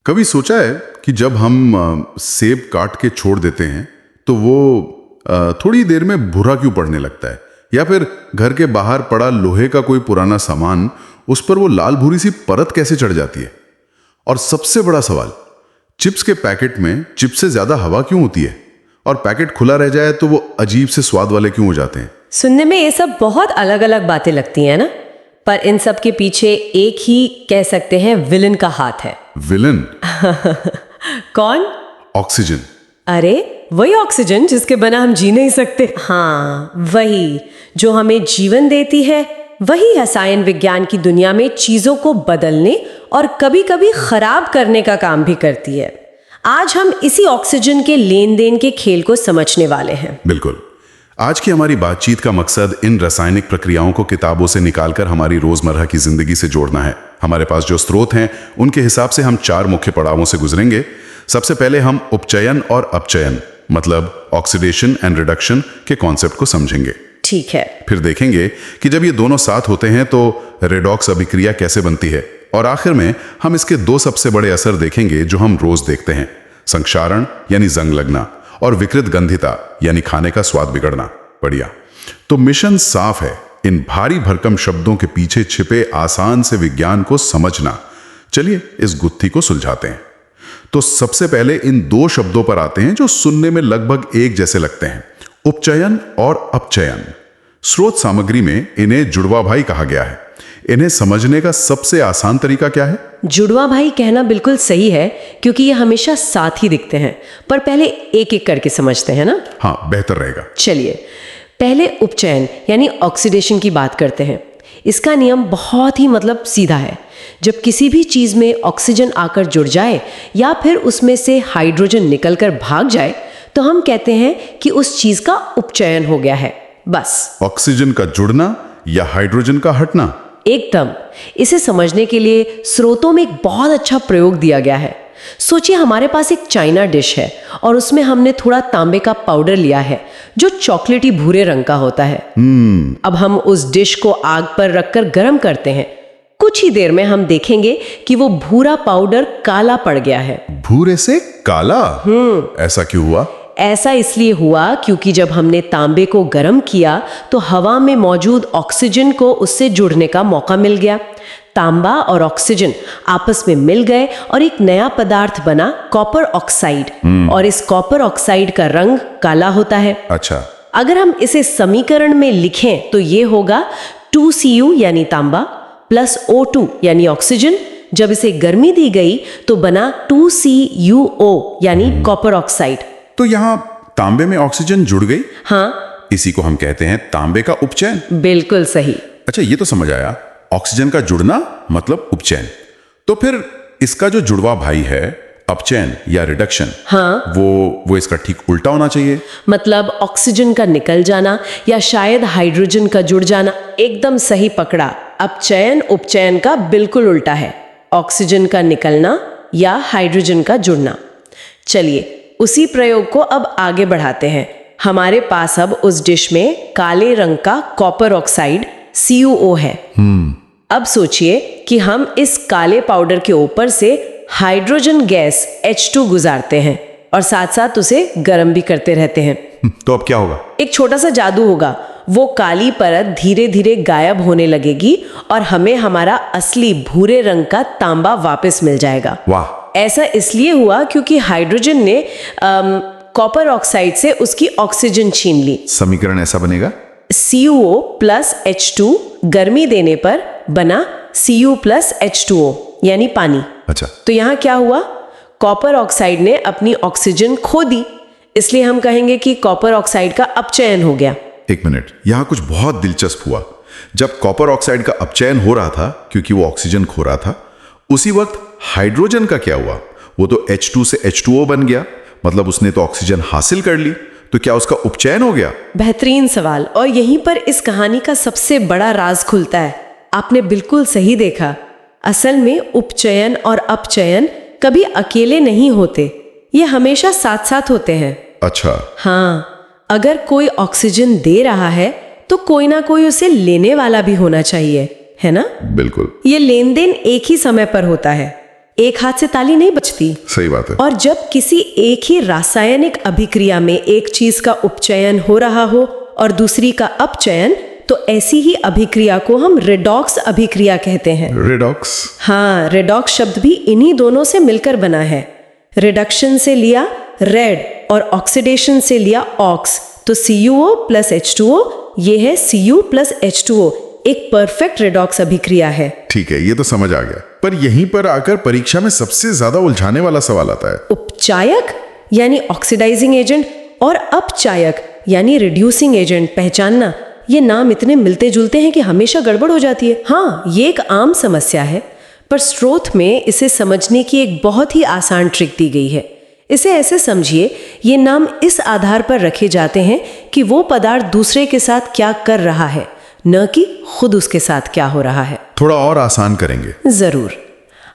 कभी सोचा है कि जब हम सेब काट के छोड़ देते हैं तो वो थोड़ी देर में भूरा क्यों पड़ने लगता है, या फिर घर के बाहर पड़ा लोहे का कोई पुराना सामान, उस पर वो लाल भूरी सी परत कैसे चढ़ जाती है। और सबसे बड़ा सवाल, चिप्स के पैकेट में चिप्स से ज्यादा हवा क्यों होती है, और पैकेट खुला रह जाए तो वो अजीब से स्वाद वाले क्यों हो जाते हैं। सुनने में ये सब बहुत अलग अलग बातें लगती हैं ना, पर इन सब के पीछे एक ही कह सकते हैं विलन का हाथ है। विलन? कौन? ऑक्सीजन। अरे वही ऑक्सीजन जिसके बिना हम जी नहीं सकते। हाँ, वही जो हमें जीवन देती है, वही रसायन विज्ञान की दुनिया में चीजों को बदलने और कभी कभी खराब करने का काम भी करती है। आज हम इसी ऑक्सीजन के लेन देन के खेल को समझने वाले हैं। बिल्कुल। आज की हमारी बातचीत का मकसद इन रासायनिक प्रक्रियाओं को किताबों से निकालकर हमारी रोजमर्रा की जिंदगी से जोड़ना है। हमारे पास जो स्रोत हैं उनके हिसाब से हम 4 मुख्य पड़ावों से गुजरेंगे। सबसे पहले हम उपचयन और अपचयन, मतलब ऑक्सीडेशन एंड रिडक्शन के कॉन्सेप्ट को समझेंगे। ठीक है। फिर देखेंगे कि जब ये दोनों साथ होते हैं तो रेडॉक्स अभिक्रिया कैसे बनती है, और आखिर में हम इसके 2 सबसे बड़े असर देखेंगे जो हम रोज देखते हैं, संक्षारण यानी जंग लगना और विकृत गंधिता यानी खाने का स्वाद बिगड़ना। बढ़िया। तो मिशन साफ है, इन भारी भरकम शब्दों के पीछे छिपे आसान से विज्ञान को समझना। चलिए इस गुत्थी को सुलझाते हैं। तो सबसे पहले इन 2 शब्दों पर आते हैं जो सुनने में लगभग एक जैसे लगते हैं, उपचयन और अपचयन। स्रोत सामग्री में इन्हें जुड़वा भाई कहा गया है। इन्हें समझने का सबसे आसान तरीका क्या है? जुड़वा भाई कहना बिल्कुल सही है, क्योंकि ये हमेशा साथ ही दिखते हैं। पर पहले एक एक करके समझते हैं ना। हाँ, बेहतर रहेगा। चलिए पहले उपचयन यानी ऑक्सीडेशन की बात करते हैं। इसका नियम बहुत ही सीधा है। जब किसी भी चीज में ऑक्सीजन आकर जुड़ जाए या फिर उसमें से हाइड्रोजन निकलकर भाग जाए तो हम कहते हैं कि उस चीज का उपचयन हो गया है। बस। ऑक्सीजन का जुड़ना या हाइड्रोजन का हटना? एकदम। इसे समझने के लिए स्रोतों में एक बहुत अच्छा प्रयोग दिया गया है। सोचिए हमारे पास एक चाइना डिश है और उसमें हमने थोड़ा तांबे का पाउडर लिया है जो चॉकलेटी भूरे रंग का होता है। अब हम उस डिश को आग पर रखकर गर्म करते हैं। कुछ ही देर में हम देखेंगे कि वो भूरा पाउडर काला पड़ गया है। भूरे से काला? ऐसा क्यों हुआ? ऐसा इसलिए हुआ क्योंकि जब हमने तांबे को गर्म किया तो हवा में मौजूद ऑक्सीजन को उससे जुड़ने का मौका मिल गया। तांबा और ऑक्सीजन आपस में मिल गए और एक नया पदार्थ बना, कॉपर ऑक्साइड। और इस कॉपर ऑक्साइड का रंग काला होता है। अच्छा। अगर हम इसे समीकरण में लिखें तो ये होगा 2Cu यानी तांबा प्लस O2 यानी ऑक्सीजन। जब इसे गर्मी दी गई तो बना 2CuO यानी कॉपर ऑक्साइड। तो यहाँ तांबे में ऑक्सीजन जुड़ गई? हाँ, इसी को हम कहते हैं तांबे का उपचयन। बिल्कुल सही। अच्छा, ये तो समझ आया, ऑक्सीजन का जुड़ना मतलब उपचयन। तो फिर इसका जो जुड़वा भाई है अपचयन या रिडक्शन, हाँ, वो इसका ठीक उल्टा होना चाहिए। मतलब ऑक्सीजन का निकल जाना या शायद हाइड्रोजन का जुड़ जाना। एकदम सही पकड़ा। अपचयन उपचयन का बिल्कुल उल्टा है, ऑक्सीजन का निकलना या हाइड्रोजन का जुड़ना। चलिए उसी प्रयोग को अब आगे बढ़ाते हैं। हमारे पास अब उस डिश में काले रंग का कॉपर ऑक्साइड CuO है। अब सोचिए कि हम इस काले पाउडर के ऊपर से हाइड्रोजन गैस H2 गुजारते हैं और साथ साथ उसे गर्म भी करते रहते हैं। तो अब क्या होगा? एक छोटा सा जादू होगा। वो काली परत धीरे धीरे गायब होने लगेगी और हमें हमारा असली भूरे रंग का तांबा वापस मिल जाएगा। वाह! ऐसा इसलिए हुआ क्योंकि हाइड्रोजन ने कॉपर ऑक्साइड से उसकी ऑक्सीजन छीन ली। समीकरण ऐसा बनेगा CuO प्लस H2 गर्मी देने पर बना Cu प्लस H2O यानी पानी। अच्छा। तो यहाँ क्या हुआ? कॉपर ऑक्साइड ने अपनी ऑक्सीजन खो दी, इसलिए हम कहेंगे कि कॉपर ऑक्साइड का अपचयन हो गया। एक मिनट, यहाँ कुछ बहुत दिलचस्प हुआ। जब कॉपर ऑक्साइड का अपचयन हो रहा था क्योंकि वो ऑक्सीजन खो रहा था, उसी वक्त हाइड्रोजन का क्या हुआ? वो तो H2 से H2O बन गया, मतलब उसने तो ऑक्सीजन हासिल कर ली। तो क्या उसका उपचयन हो गया? बेहतरीन सवाल, और यहीं पर इस कहानी का सबसे बड़ा राज खुलता है। आपने बिल्कुल सही देखा। असल में उपचयन और अपचयन कभी अकेले नहीं होते, ये हमेशा साथ साथ होते हैं। अच्छा। हाँ, अगर कोई ऑक्सीजन दे रहा है तो कोई ना कोई उसे लेने वाला भी होना चाहिए, है ना? बिल्कुल। ये लेन देन एक ही समय पर होता है। एक हाथ से ताली नहीं बजती। सही बात है। और जब किसी एक ही रासायनिक अभिक्रिया में एक चीज का उपचयन हो रहा हो और दूसरी का अपचयन, तो ऐसी ही अभिक्रिया को हम रेडॉक्स अभिक्रिया कहते हैं। रेडॉक्स? हाँ, रेडॉक्स शब्द भी इन्हीं दोनों से मिलकर बना है। रिडक्शन से लिया रेड और ऑक्सीडेशन से लिया ऑक्स, तो CuO प्लस H2O, ये है Cu प्लस H2O, एक परफेक्ट रेडॉक्स अभिक्रिया है। ठीक है, ये तो समझ आ गया। पर यहीं पर आकर परीक्षा में सबसे ज्यादा उलझाने वाला सवाल आता है। उपचायक यानी ऑक्सीडाइजिंग एजेंट और अपचायक यानी रिड्यूसिंग एजेंट पहचानना। ये नाम इतने मिलते जुलते हैं कि हमेशा गड़बड़ हो जाती है। हाँ, ये एक आम समस्या है, पर स्रोत में इसे समझने की एक बहुत ही आसान ट्रिक दी गई है। इसे ऐसे समझिए, ये नाम इस आधार पर रखे जाते हैं कि वो पदार्थ दूसरे के साथ क्या कर रहा है, न कि खुद उसके साथ क्या हो रहा है। थोड़ा और आसान करेंगे? जरूर।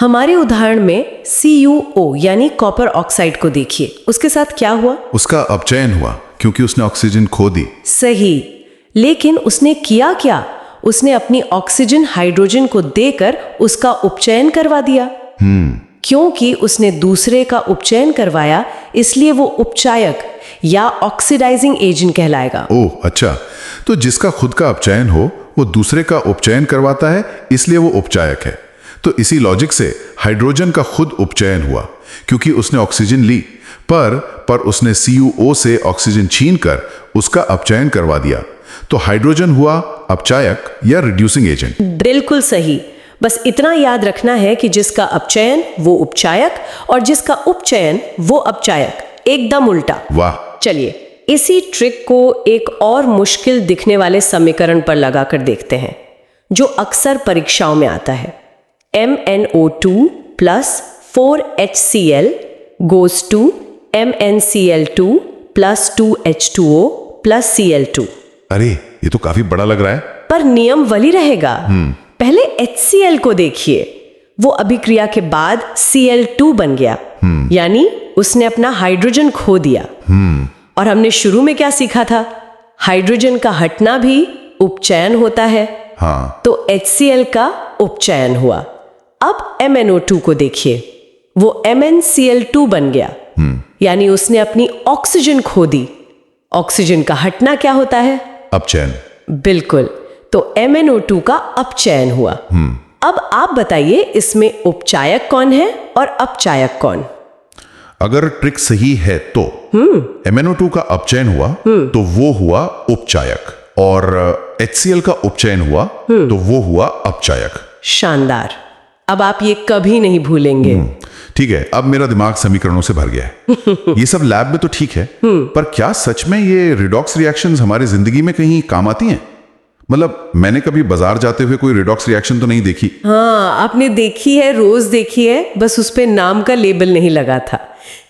हमारे उदाहरण में CuO यानी कॉपर ऑक्साइड को देखिए। उसके साथ क्या हुआ? उसका अपचयन हुआ क्योंकि उसने ऑक्सीजन खो दी। सही, लेकिन उसने किया क्या? उसने अपनी ऑक्सीजन हाइड्रोजन को देकर उसका उपचयन करवा दिया। क्योंकि उसने दूसरे का उपचयन करवाया, इसलिए वो उपचायक या ऑक्सीडाइजिंग एजेंट कहलाएगा। ओह अच्छा, तो जिसका खुद का अपचयन हो वो दूसरे का उपचयन करवाता है, इसलिए वो उपचायक है। तो इसी लॉजिक से हाइड्रोजन का खुद उपचयन हुआ क्योंकि उसने ऑक्सीजन ली, पर उसने CuO से ऑक्सीजन छीनकर उसका अपचयन करवा दिया। तो हाइड्रोजन हुआ अपचायक या रिड्यूसिंग एजेंट। बिल्कुल सही। बस इतना याद रखना है कि जिसका अपचयन वो उपचायक और जिसका उपचयन वो अपचायक, एकदम उल्टा। वाह। चलिए इसी ट्रिक को एक और मुश्किल दिखने वाले समीकरण पर लगाकर देखते हैं, जो अक्सर परीक्षाओं में आता है। MnO2 plus 4HCl goes to MnCl2 plus 2H2O plus Cl2। अरे ये तो काफी बड़ा लग रहा है। पर नियम वही रहेगा। पहले HCl को देखिए, वो अभिक्रिया के बाद Cl2 बन गया, यानी उसने अपना हाइड्रोजन खो दिया। और हमने शुरू में क्या सीखा था? हाइड्रोजन का हटना भी उपचयन होता है। हाँ। तो HCl का उपचयन हुआ। अब MnO2 को देखिए, वो MnCl2 बन गया, यानी उसने अपनी ऑक्सीजन खो दी। ऑक्सीजन का हटना क्या होता है? अपचयन। बिल्कुल, तो MnO2 का अपचयन हुआ। अब आप बताइए, इसमें उपचायक कौन है और अपचायक कौन? अगर ट्रिक सही है तो MnO2 का अपचयन हुआ तो वो हुआ उपचायक, और HCl का उपचयन हुआ तो वो हुआ अपचायक। शानदार। अब आप ये कभी नहीं भूलेंगे। ठीक है, अब मेरा दिमाग समीकरणों से भर गया है। ये सब लैब में तो ठीक है, पर क्या सच में ये रिडॉक्स रिएक्शंस हमारी जिंदगी में कहीं काम आती हैं? मतलब मैंने कभी बाजार जाते हुए कोई रिडॉक्स रिएक्शन तो नहीं देखी। हाँ, आपने देखी है, रोज देखी है, बस उस पे नाम का लेबल नहीं लगा था।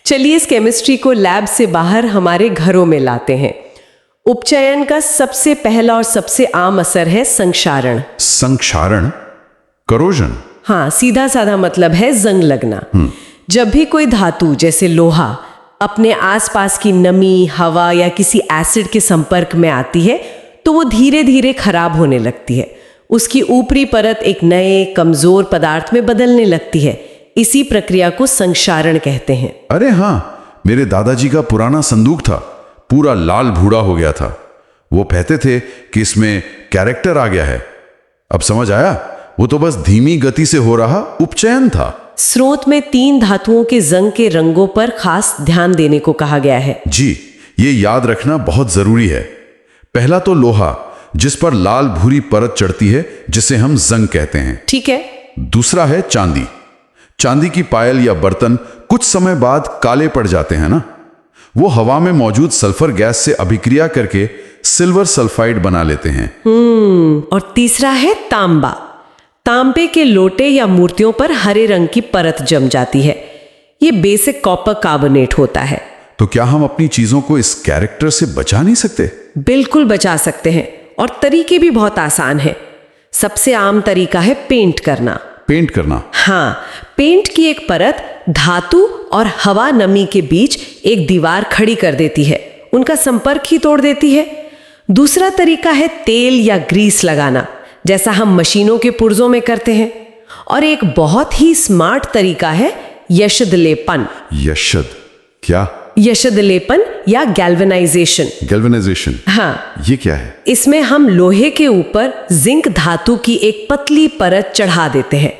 चलिए इस केमिस्ट्री को लैब से बाहर हमारे घरों में लाते हैं। उपचयन का सबसे पहला और सबसे आम असर है संक्षारण। संक्षारण? करोजन? हाँ, सीधा साधा मतलब है जंग लगना। जब भी कोई धातु जैसे लोहा अपने आसपास की नमी, हवा या किसी एसिड के संपर्क में आती है, तो वो धीरे धीरे खराब होने लगती है। उसकी ऊपरी परत एक नए कमजोर पदार्थ में बदलने लगती है। इसी प्रक्रिया को संक्षारण कहते हैं। अरे हाँ, मेरे दादाजी का पुराना संदूक था, पूरा लाल भूरा हो गया था। वो कहते थे कि इसमें कैरेक्टर आ गया है। अब समझ आया, वो तो बस धीमी गति से हो रहा उपचयन था। स्रोत में 3 धातुओं के जंग के रंगों पर खास ध्यान देने को कहा गया है। जी, ये याद रखना बहुत जरूरी है। पहला तो लोहा, जिस पर लाल भूरी परत चढ़ती है, जिसे हम जंग कहते हैं। ठीक है। दूसरा है चांदी। चांदी की पायल या बर्तन कुछ समय बाद काले पड़ जाते हैं ना। वो हवा में मौजूद सल्फर गैस से अभिक्रिया करके सिल्वर सल्फाइड बना लेते हैं। और तीसरा है तांबा। तांबे के लोटे या मूर्तियों पर हरे रंग की परत जम जाती है। ये बेसिक कॉपर कार्बोनेट होता है। तो क्या हम अपनी चीजों को इस कैरेक्टर से बचा नहीं सकते? बिल्कुल बचा सकते हैं, और तरीके भी बहुत आसान है। सबसे आम तरीका है पेंट करना। पेंट करना? हाँ, पेंट की एक परत धातु और हवा नमी के बीच एक दीवार खड़ी कर देती है, उनका संपर्क ही तोड़ देती है। दूसरा तरीका है तेल या ग्रीस लगाना, जैसा हम मशीनों के पुर्जों में करते हैं। और एक बहुत ही स्मार्ट तरीका है यशद लेपन। यशद क्या? यशद लेपन या गैल्वेनाइजेशन। गैल्वेनाइजेशन? हाँ, ये क्या है? इसमें हम लोहे के ऊपर जिंक धातु की एक पतली परत चढ़ा देते हैं।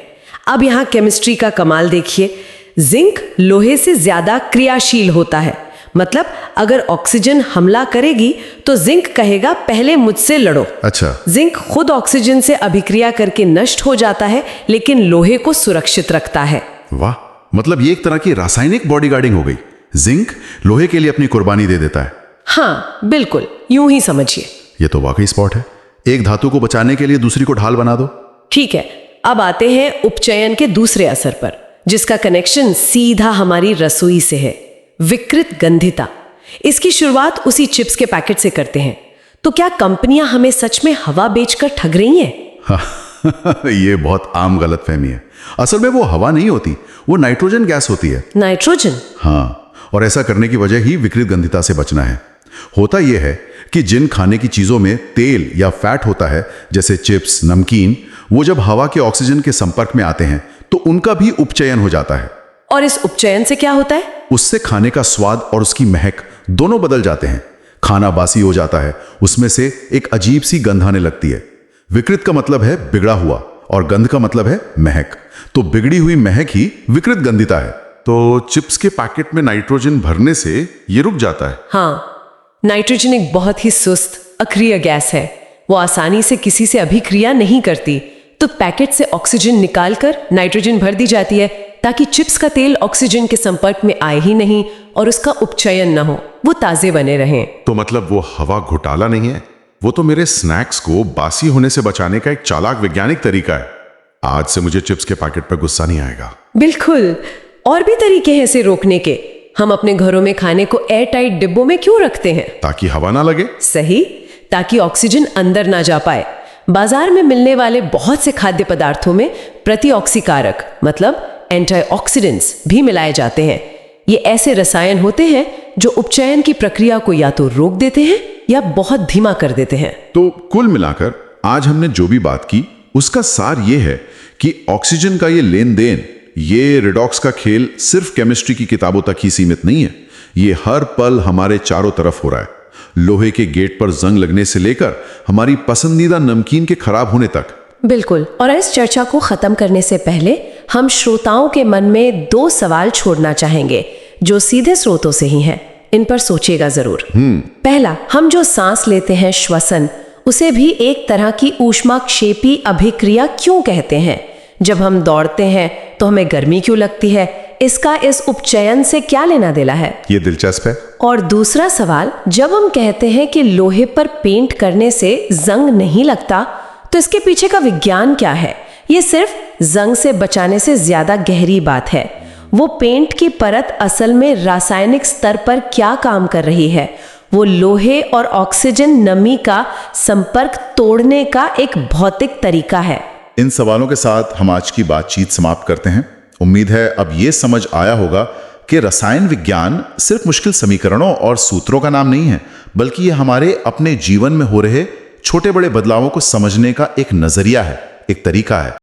अब यहाँ केमिस्ट्री का कमाल देखिए। जिंक लोहे से ज्यादा क्रियाशील होता है। मतलब अगर ऑक्सीजन हमला करेगी तो जिंक कहेगा पहले मुझसे लड़ो। अच्छा। जिंक खुद ऑक्सीजन से अभिक्रिया करके नष्ट हो जाता है, लेकिन लोहे को सुरक्षित रखता है। वाह, मतलब ये एक तरह की रासायनिक बॉडीगार्डिंग हो गई। जिंक लोहे के लिए अपनी कुर्बानी दे देता है। हाँ बिल्कुल, यूं ही समझिए। ये तो वाकई स्पॉट है। एक धातु को बचाने के लिए दूसरी को ढाल बना दो। ठीक है, अब आते हैं उपचयन के दूसरे असर पर, जिसका कनेक्शन सीधा हमारी रसोई से है। विकृत गंधिता। इसकी शुरुआत उसी चिप्स के पैकेट से करते हैं। तो क्या कंपनियां हमें सच में हवा बेचकर ठग रही हैं? ये बहुत आम गलतफहमी है। असल में वो हवा नहीं होती, वो नाइट्रोजन गैस होती है। नाइट्रोजन? हाँ, और ऐसा करने की वजह ही विकृत गंधिता से बचना है। होता यह है कि जिन खाने की चीजों में तेल या फैट होता है, जैसे चिप्स, नमकीन, वो जब हवा के ऑक्सीजन के संपर्क में आते हैं तो उनका भी उपचयन हो जाता है। और इस उपचयन से क्या होता है? उससे खाने का स्वाद और उसकी महक दोनों बदल जाते हैं। खाना बासी हो जाता है, उसमें से एक अजीब सी गंध आने लगती है। विकृत का मतलब है बिगड़ा हुआ और गंध का मतलब है महक। तो बिगड़ी हुई महक ही विकृत गंधिता है। तो चिप्स के पैकेट में नाइट्रोजन भरने से ये रुक जाता है। हाँ, नाइट्रोजन एक बहुत ही सुस्त अक्रिय गैस है। वो आसानी से किसी से अभिक्रिया नहीं करती। तो पैकेट से ऑक्सीजन निकालकर नाइट्रोजन भर दी जाती है, ताकि चिप्स का तेल ऑक्सीजन के संपर्क में आए ही नहीं और उसका उपचयन न हो, वो ताजे बने रहें। तो मतलब वो हवा घोटाला नहीं है, वो तो मेरे स्नैक्स को बासी होने से बचाने का एक चालाक वैज्ञानिक तरीका है। आज से मुझे चिप्स के पैकेट पर गुस्सा नहीं आएगा। बिल्कुल, और भी तरीके हैं इसे रोकने के। हम अपने घरों में खाने को एयर टाइट डिब्बों में क्यों रखते हैं? ताकि हवा ना लगे। सही, ताकि ऑक्सीजन अंदर ना जा पाए। बाजार में मिलने वाले बहुत से खाद्य पदार्थों में प्रतिऑक्सीकारक मतलब एंटीऑक्सीडेंट्स भी मिलाए जाते हैं। ये ऐसे रसायन होते हैं जो उपचयन की प्रक्रिया को या तो रोक देते हैं या बहुत धीमा कर देते हैं। तो कुल मिलाकर आज हमने जो भी बात की उसका सार ये है कि ऑक्सीजन का ये लेन देन, ये रिडॉक्स का खेल सिर्फ केमिस्ट्री की किताबों तक ही सीमित नहीं है। ये हर पल हमारे चारों तरफ हो रहा है। लोहे के गेट पर जंग लगने से लेकर हमारी पसंदीदा नमकीन के खराब होने तक। बिल्कुल। और इस चर्चा को खत्म करने से पहले हम श्रोताओं के मन में 2 सवाल छोड़ना चाहेंगे, जो सीधे स्रोतों से ही हैं। इन पर सोचिएगा जरूर। पहला, हम जो सांस लेते हैं श्वसन, उसे भी एक तरह की ऊष्माक्षेपी अभिक्रिया क्यों कहते हैं? जब हम दौड़ते हैं तो हमें गर्मी क्यों लगती है? इसका इस उपचयन से क्या लेना देना है? ये दिलचस्प है। और दूसरा सवाल, जब हम कहते हैं कि लोहे पर पेंट करने से जंग नहीं लगता, तो इसके पीछे का विज्ञान क्या है? ये सिर्फ जंग से बचाने से ज्यादा गहरी बात है। वो पेंट की परत असल में रासायनिक स्तर पर क्या काम कर रही है? वो लोहे और ऑक्सीजन नमी का संपर्क तोड़ने का एक भौतिक तरीका है। इन सवालों के साथ हम आज की बातचीत समाप्त करते हैं। उम्मीद है अब ये समझ आया होगा कि रसायन विज्ञान सिर्फ मुश्किल समीकरणों और सूत्रों का नाम नहीं है, बल्कि ये हमारे अपने जीवन में हो रहे छोटे बड़े बदलावों को समझने का एक नजरिया है, एक तरीका है।